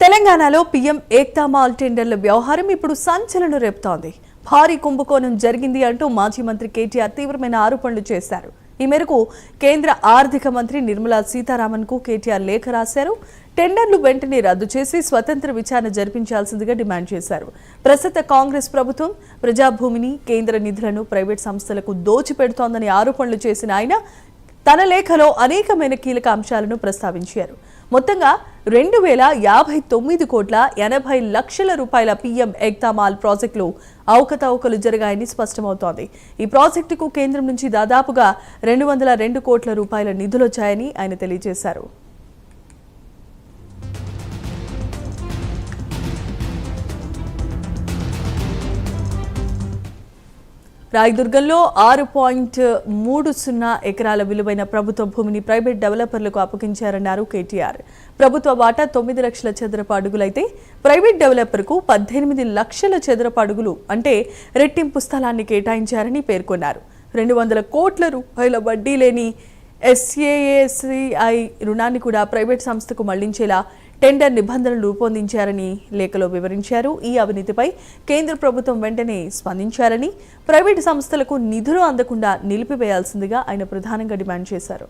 తెలంగాణలో PM Ekta mall టెండర్ల వ్యవహారం ఇప్పుడు సంచలనం రేపుతోంది. భారీ కుంభకోణం జరిగింది అంటూ మాజీ మంత్రి కేటీఆర్ తీవ్రమైన ఆరోపణలు చేశారు. ఈ మేరకు కేంద్ర ఆర్థిక మంత్రి నిర్మలా సీతారామన్ కు కేటీఆర్ లేఖ రాశారు. టెండర్లు వెంటనే రద్దు చేసి స్వతంత్ర విచారణ జరిపించాల్సిందిగా డిమాండ్ చేశారు. ప్రస్తుత కాంగ్రెస్ ప్రభుత్వం ప్రజాభూమిని, కేంద్ర నిధులను ప్రైవేట్ సంస్థలకు దోచిపెడుతోందని ఆరోపణలు చేసిన ఆయన తన లేఖలో అనేకమైన కీలక అంశాలను ప్రస్తావించారు. మొత్తంగా 2059 కోట్ల 80 లక్షల రూపాయల పీఎం ఏక్తా మాల్ ప్రాజెక్టులు అవకతవకలు జరిగాయని స్పష్టమవుతోంది. ఈ ప్రాజెక్టుకు కేంద్రం నుంచి దాదాపుగా 202 కోట్ల రూపాయల నిధులొచ్చాయని ఆయన తెలియజేశారు. రాయదుర్గంలో 6.30 ఎకరాల విలువైన ప్రభుత్వ భూమిని ప్రైవేట్ డెవలపర్లకు అప్పగించారన్నారు కేటీఆర్. ప్రభుత్వ వాటా 9 లక్షల చదరపు అడుగులైతే ప్రైవేట్ డెవలపర్కు 18 లక్షల చదరపు అడుగులు అంటే రెట్టింపు స్థలాన్ని కేటాయించారని పేర్కొన్నారు. 200 కోట్ల రూపాయల వడ్డీ లేని SAACI రుణాన్ని కూడా ప్రైవేట్ సంస్థకు మళ్లించేలా టెండర్ నిబంధనలు రూపొందించారని లేఖలో వివరించారు. ఈ అవినీతిపై కేంద్ర ప్రభుత్వం వెంటనే స్పందించారని, ప్రైవేటు సంస్థలకు నిధులు అందకుండా నిలిపివేయాల్సిందిగా ఆయన ప్రధానంగా డిమాండ్ చేశారు.